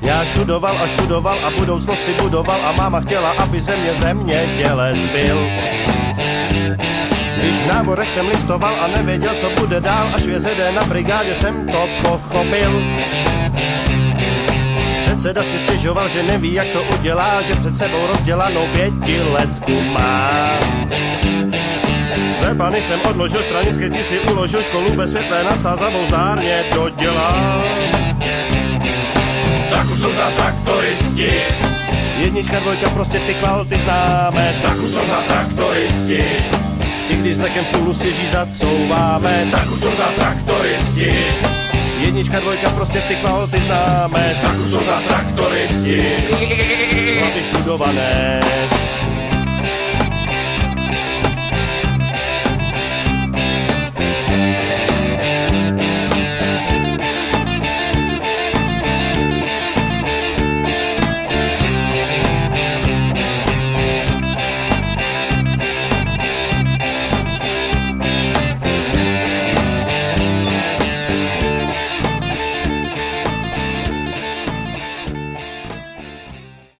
Já študoval a študoval a budoucnost si budoval a máma chtěla, aby ze mě zemědělec byl. Když v náborech jsem listoval a nevěděl, co bude dál, až v JZD na brigádě jsem to pochopil. Předseda si stěžoval, že neví, jak to udělá, že před sebou rozdělanou 5letku má. Své plány jsem odložil, stranické si uložil, školu bez světlé nad sázavou zdárně dodělal. Tak už jsou zás traktoristi. Jednička, dvojka, prostě ty kvality známe. Tak už jsou zás traktoristi. I když znakem v tůlu stěží zacouváme. Tak už jsou zás traktoristi. Jednička, dvojka, prostě ty kvality známe. Tak už jsou zás traktoristi. Hlavy študované.